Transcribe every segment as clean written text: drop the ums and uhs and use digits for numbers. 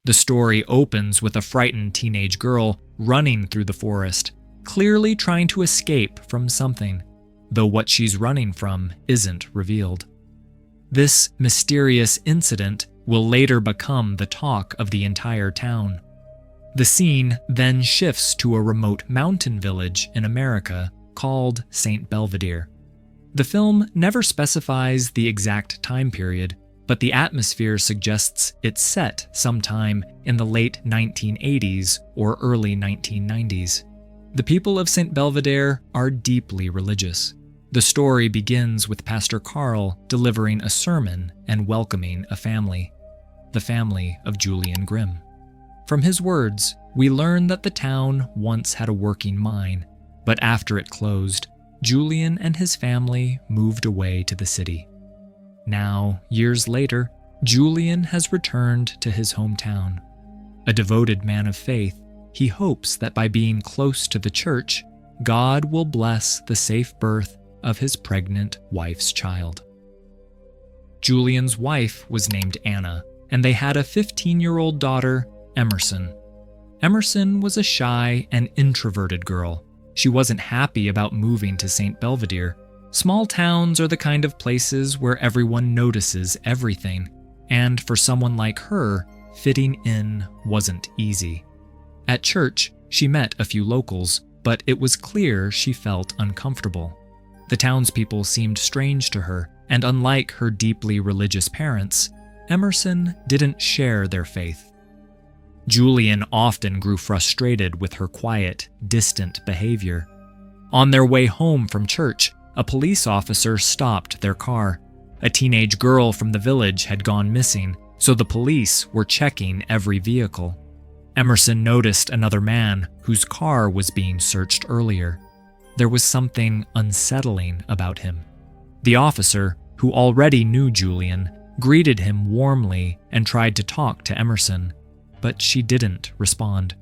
The story opens with a frightened teenage girl running through the forest, clearly trying to escape from something, though what she's running from isn't revealed. This mysterious incident will later become the talk of the entire town. The scene then shifts to a remote mountain village in America called St. Belvedere. The film never specifies the exact time period, but the atmosphere suggests it's set sometime in the late 1980s or early 1990s. The people of St. Belvedere are deeply religious. The story begins with Pastor Carl delivering a sermon and welcoming a family, the family of Julian Grimm. From his words, we learn that the town once had a working mine, but after it closed, Julian and his family moved away to the city. Now, years later, Julian has returned to his hometown. A devoted man of faith, he hopes that by being close to the church, God will bless the safe birth of his pregnant wife's child. Julian's wife was named Anna, and they had a 15-year-old daughter, Emerson. Emerson was a shy and introverted girl. She wasn't happy about moving to St. Belvedere. Small towns are the kind of places where everyone notices everything, and for someone like her, fitting in wasn't easy. At church, she met a few locals, but it was clear she felt uncomfortable. The townspeople seemed strange to her, and unlike her deeply religious parents, Emerson didn't share their faith. Julian often grew frustrated with her quiet, distant behavior. On their way home from church, a police officer stopped their car. A teenage girl from the village had gone missing, so the police were checking every vehicle. Emerson noticed another man whose car was being searched earlier. There was something unsettling about him. The officer, who already knew Julian, greeted him warmly and tried to talk to Emerson, but she didn't respond.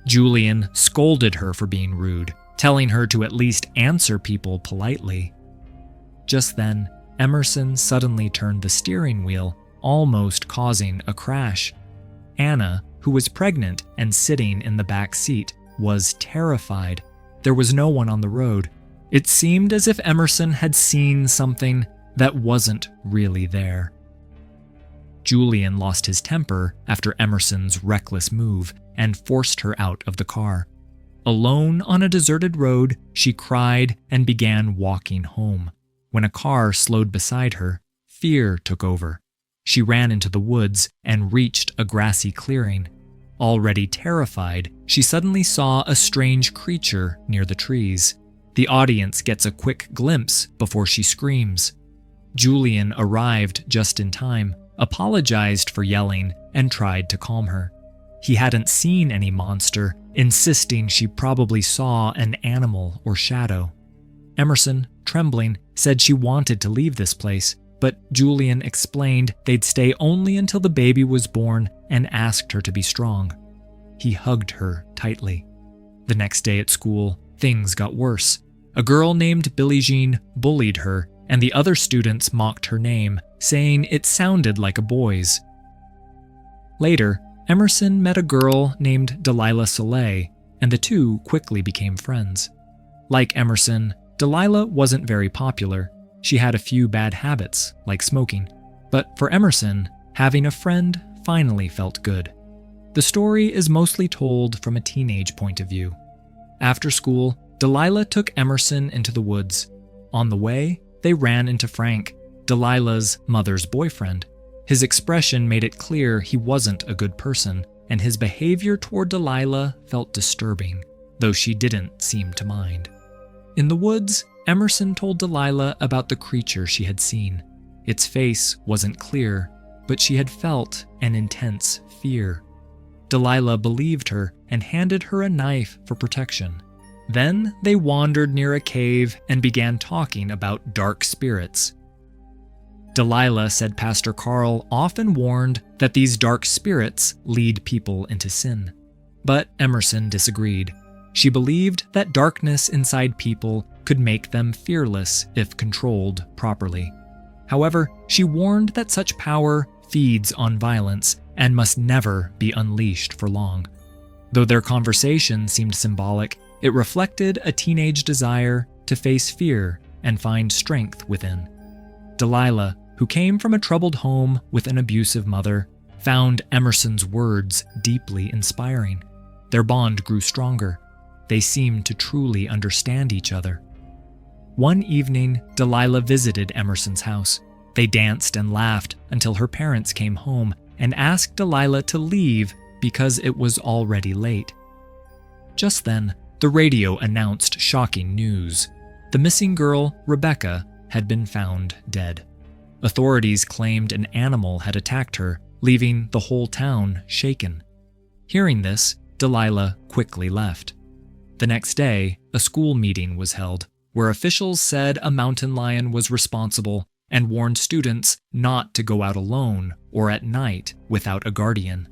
Julian scolded her for being rude, telling her to at least answer people politely. Just then, Emerson suddenly turned the steering wheel, almost causing a crash. Anna, who was pregnant and sitting in the back seat, was terrified. There was no one on the road. It seemed as if Emerson had seen something that wasn't really there. Julian lost his temper after Emerson's reckless move and forced her out of the car. Alone on a deserted road, she cried and began walking home. When a car slowed beside her, fear took over. She ran into the woods and reached a grassy clearing. Already terrified, she suddenly saw a strange creature near the trees. The audience gets a quick glimpse before she screams. Julian arrived just in time, apologized for yelling, and tried to calm her. He hadn't seen any monster, insisting she probably saw an animal or shadow. Emerson, trembling, said she wanted to leave this place, but Julian explained they'd stay only until the baby was born and asked her to be strong. He hugged her tightly. The next day at school, things got worse. A girl named Billie Jean bullied her, and the other students mocked her name, saying it sounded like a boy's. Later, Emerson met a girl named Delilah Soleil, and the two quickly became friends. Like Emerson, Delilah wasn't very popular. She had a few bad habits, like smoking. But for Emerson, having a friend finally felt good. The story is mostly told from a teenage point of view. After school, Delilah took Emerson into the woods. On the way, they ran into Frank, Delilah's mother's boyfriend. His expression made it clear he wasn't a good person, and his behavior toward Delilah felt disturbing, though she didn't seem to mind. In the woods, Emerson told Delilah about the creature she had seen. Its face wasn't clear, but she had felt an intense fear. Delilah believed her and handed her a knife for protection. Then they wandered near a cave and began talking about dark spirits. Delilah said Pastor Carl often warned that these dark spirits lead people into sin. But Emerson disagreed. She believed that darkness inside people could make them fearless if controlled properly. However, she warned that such power feeds on violence and must never be unleashed for long. Though their conversation seemed symbolic, it reflected a teenage desire to face fear and find strength within. Delilah, who came from a troubled home with an abusive mother, found Emerson's words deeply inspiring. Their bond grew stronger. They seemed to truly understand each other. One evening, Delilah visited Emerson's house. They danced and laughed until her parents came home and asked Delilah to leave because it was already late. Just then, the radio announced shocking news. The missing girl, Rebecca, had been found dead. Authorities claimed an animal had attacked her, leaving the whole town shaken. Hearing this, Delilah quickly left. The next day, a school meeting was held, where officials said a mountain lion was responsible and warned students not to go out alone or at night without a guardian.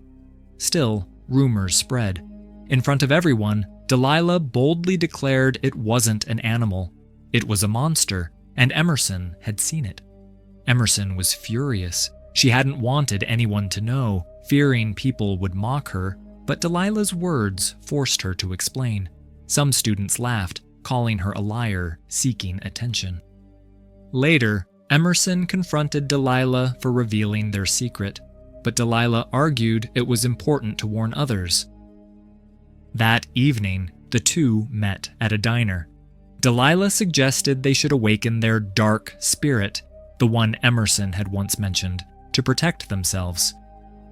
Still, rumors spread. In front of everyone, Delilah boldly declared it wasn't an animal. It was a monster, and Emerson had seen it. Emerson was furious. She hadn't wanted anyone to know, fearing people would mock her, but Delilah's words forced her to explain. Some students laughed, calling her a liar, seeking attention. Later, Emerson confronted Delilah for revealing their secret, but Delilah argued it was important to warn others. That evening, the two met at a diner. Delilah suggested they should awaken their dark spirit, the one Emerson had once mentioned, to protect themselves.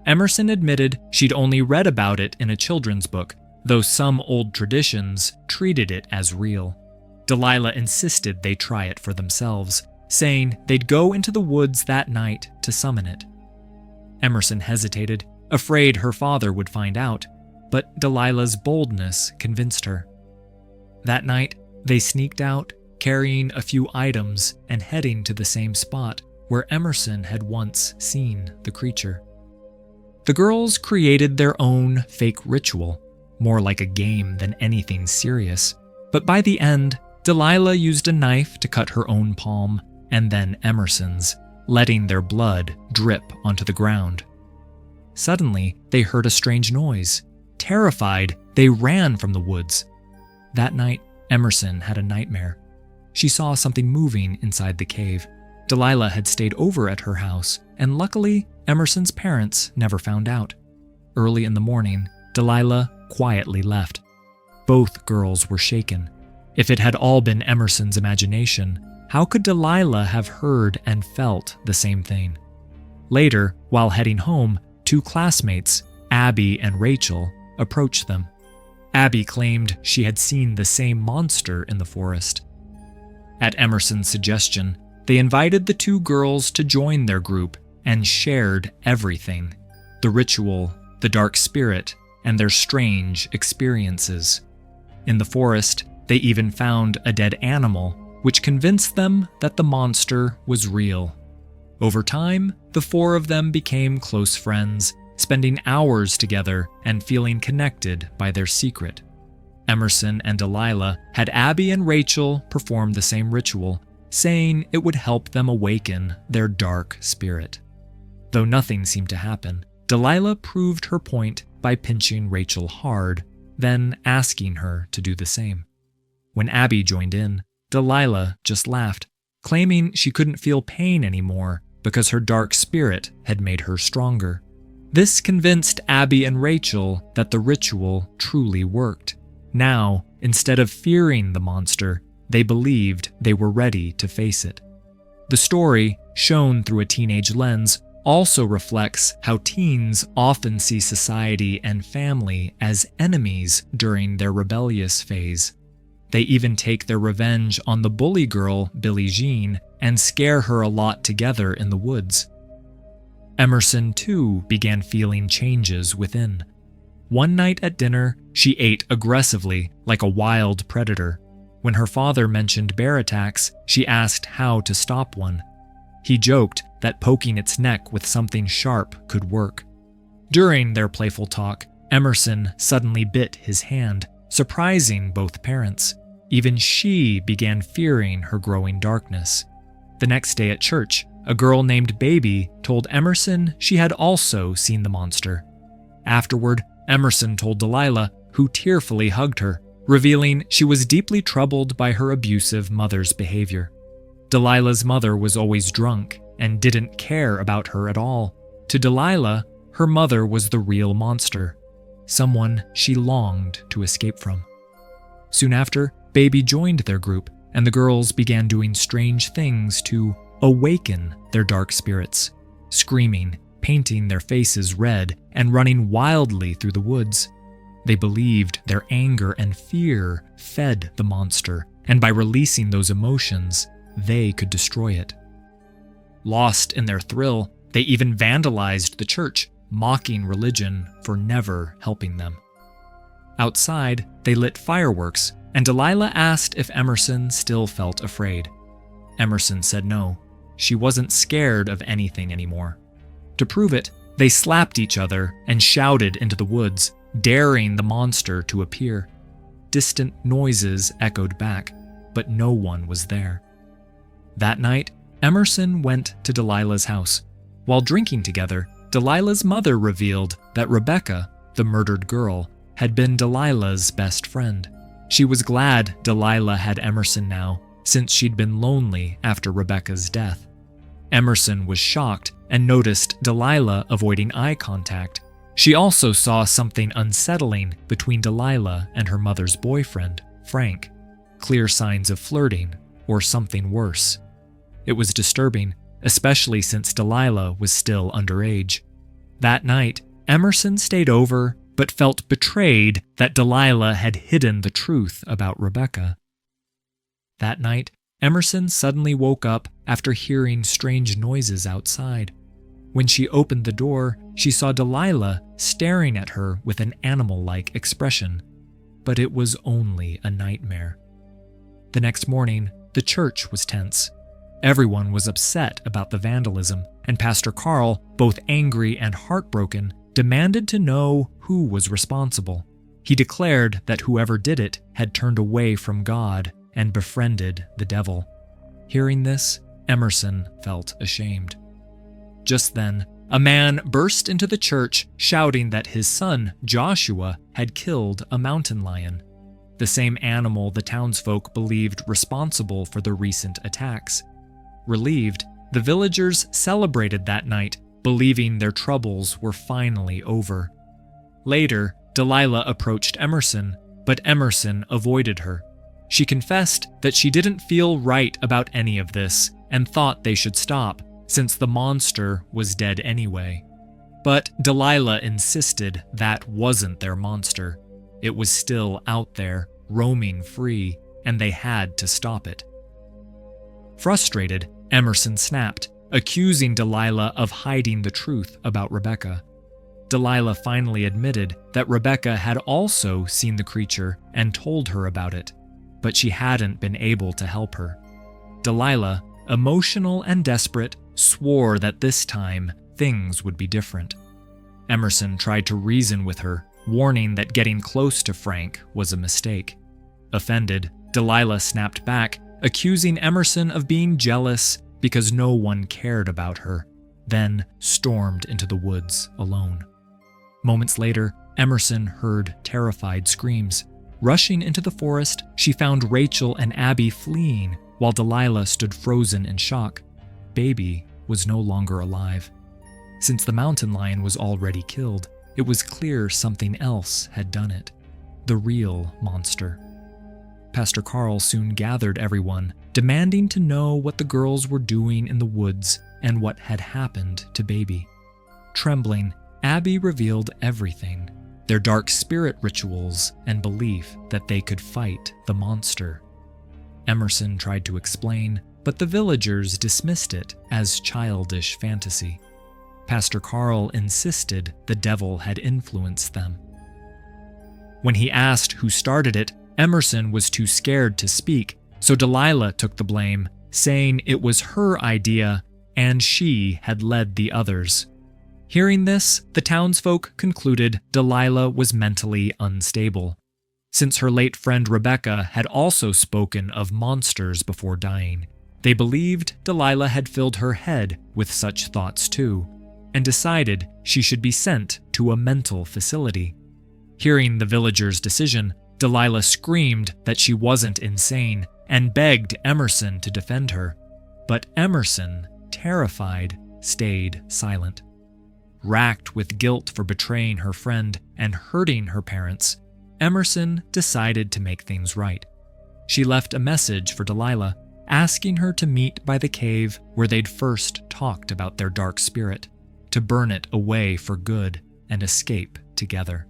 Emerson admitted she'd only read about it in a children's book, though some old traditions treated it as real. Delilah insisted they try it for themselves, saying they'd go into the woods that night to summon it. Emerson hesitated, afraid her father would find out, but Delilah's boldness convinced her. That night, they sneaked out, carrying a few items and heading to the same spot where Emerson had once seen the creature. The girls created their own fake ritual, more like a game than anything serious. But by the end, Delilah used a knife to cut her own palm, and then Emerson's, letting their blood drip onto the ground. Suddenly, they heard a strange noise. Terrified, they ran from the woods. That night, Emerson had a nightmare. She saw something moving inside the cave. Delilah had stayed over at her house, and luckily, Emerson's parents never found out. Early in the morning, Delilah quietly left. Both girls were shaken. If it had all been Emerson's imagination, how could Delilah have heard and felt the same thing? Later, while heading home, two classmates, Abby and Rachel, approached them. Abby claimed she had seen the same monster in the forest. At Emerson's suggestion, they invited the two girls to join their group and shared everything: the ritual, the dark spirit, and their strange experiences. In the forest, they even found a dead animal, which convinced them that the monster was real. Over time, the four of them became close friends, spending hours together and feeling connected by their secret. Emerson and Delilah had Abby and Rachel perform the same ritual, saying it would help them awaken their dark spirit. Though nothing seemed to happen, Delilah proved her point by pinching Rachel hard, then asking her to do the same. When Abby joined in, Delilah just laughed, claiming she couldn't feel pain anymore because her dark spirit had made her stronger. This convinced Abby and Rachel that the ritual truly worked. Now, instead of fearing the monster, they believed they were ready to face it. The story, shown through a teenage lens, also reflects how teens often see society and family as enemies during their rebellious phase. They even take their revenge on the bully girl, Billie Jean, and scare her a lot together in the woods. Emerson, too, began feeling changes within. One night at dinner, she ate aggressively, like a wild predator. When her father mentioned bear attacks, she asked how to stop one. He joked that poking its neck with something sharp could work. During their playful talk, Emerson suddenly bit his hand, surprising both parents. Even she began fearing her growing darkness. The next day at church, a girl named Baby told Emerson she had also seen the monster. Afterward, Emerson told Delilah, who tearfully hugged her, revealing she was deeply troubled by her abusive mother's behavior. Delilah's mother was always drunk and didn't care about her at all. To Delilah, her mother was the real monster, someone she longed to escape from. Soon after, Baby joined their group, and the girls began doing strange things to awaken their dark spirits, screaming, painting their faces red, and running wildly through the woods. They believed their anger and fear fed the monster, and by releasing those emotions, they could destroy it. Lost in their thrill, they even vandalized the church, mocking religion for never helping them. Outside, they lit fireworks, and Delilah asked if Emerson still felt afraid. Emerson said no. She wasn't scared of anything anymore. To prove it, they slapped each other and shouted into the woods, daring the monster to appear. Distant noises echoed back, but no one was there. That night, Emerson went to Delilah's house. While drinking together, Delilah's mother revealed that Rebecca, the murdered girl, had been Delilah's best friend. She was glad Delilah had Emerson now, since she'd been lonely after Rebecca's death. Emerson was shocked and noticed Delilah avoiding eye contact. She also saw something unsettling between Delilah and her mother's boyfriend, Frank, clear signs of flirting or something worse. It was disturbing, especially since Delilah was still underage. That night, Emerson stayed over but felt betrayed that Delilah had hidden the truth about Rebecca. That night, Emerson suddenly woke up after hearing strange noises outside. When she opened the door, she saw Delilah staring at her with an animal-like expression. But it was only a nightmare. The next morning, the church was tense. Everyone was upset about the vandalism, and Pastor Carl, both angry and heartbroken, demanded to know who was responsible. He declared that whoever did it had turned away from God and befriended the devil. Hearing this, Emerson felt ashamed. Just then, a man burst into the church shouting that his son, Joshua, had killed a mountain lion, the same animal the townsfolk believed responsible for the recent attacks. Relieved, the villagers celebrated that night, believing their troubles were finally over. Later, Delilah approached Emerson, but Emerson avoided her. She confessed that she didn't feel right about any of this and thought they should stop, since the monster was dead anyway. But Delilah insisted that wasn't their monster. It was still out there, roaming free, and they had to stop it. Frustrated, Emerson snapped, accusing Delilah of hiding the truth about Rebecca. Delilah finally admitted that Rebecca had also seen the creature and told her about it, but she hadn't been able to help her. Delilah, emotional and desperate, swore that this time things would be different. Emerson tried to reason with her, warning that getting close to Frank was a mistake. Offended, Delilah snapped back, accusing Emerson of being jealous because no one cared about her, then stormed into the woods alone. Moments later, Emerson heard terrified screams. Rushing into the forest, she found Rachel and Abby fleeing, while Delilah stood frozen in shock. Baby was no longer alive. Since the mountain lion was already killed, it was clear something else had done it. The real monster. Pastor Carl soon gathered everyone, demanding to know what the girls were doing in the woods and what had happened to Baby. Trembling, Abby revealed everything, their dark spirit rituals and belief that they could fight the monster. Emerson tried to explain, but the villagers dismissed it as childish fantasy. Pastor Carl insisted the devil had influenced them. When he asked who started it, Emerson was too scared to speak, so Delilah took the blame, saying it was her idea and she had led the others. Hearing this, the townsfolk concluded Delilah was mentally unstable, since her late friend Rebecca had also spoken of monsters before dying. They believed Delilah had filled her head with such thoughts too, and decided she should be sent to a mental facility. Hearing the villagers' decision, Delilah screamed that she wasn't insane and begged Emerson to defend her. But Emerson, terrified, stayed silent. Racked with guilt for betraying her friend and hurting her parents, Emerson decided to make things right. She left a message for Delilah, asking her to meet by the cave where they'd first talked about their dark spirit, to burn it away for good and escape together.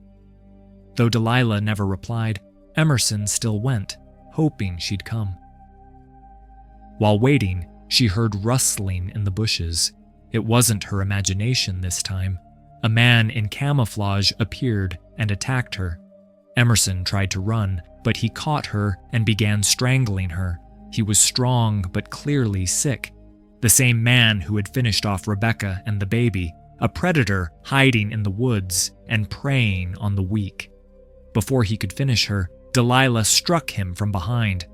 Though Delilah never replied, Emerson still went, hoping she'd come. While waiting, she heard rustling in the bushes. It wasn't her imagination this time. A man in camouflage appeared and attacked her. Emerson tried to run, but he caught her and began strangling her. He was strong but clearly sick. The same man who had finished off Rebecca and the baby, a predator hiding in the woods and preying on the weak. Before he could finish her, Delilah struck him from behind.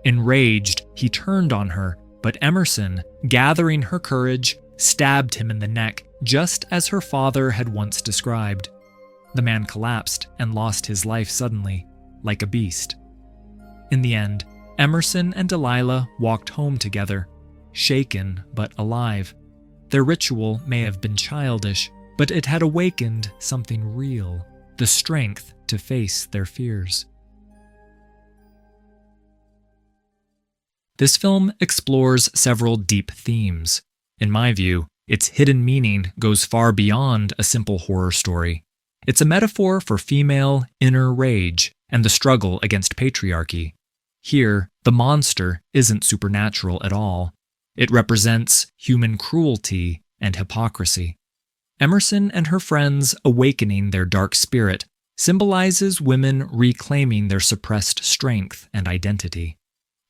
Enraged, he turned on her, but Emerson, gathering her courage, stabbed him in the neck, just as her father had once described. The man collapsed and lost his life suddenly, like a beast. In the end, Emerson and Delilah walked home together, shaken but alive. Their ritual may have been childish, but it had awakened something real, the strength to face their fears. This film explores several deep themes. In my view, its hidden meaning goes far beyond a simple horror story. It's a metaphor for female inner rage and the struggle against patriarchy. Here, the monster isn't supernatural at all. It represents human cruelty and hypocrisy. Emerson and her friends awakening their dark spirit symbolizes women reclaiming their suppressed strength and identity.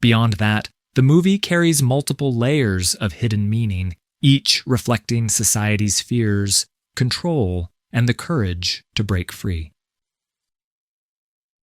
Beyond that, the movie carries multiple layers of hidden meaning, each reflecting society's fears, control, and the courage to break free.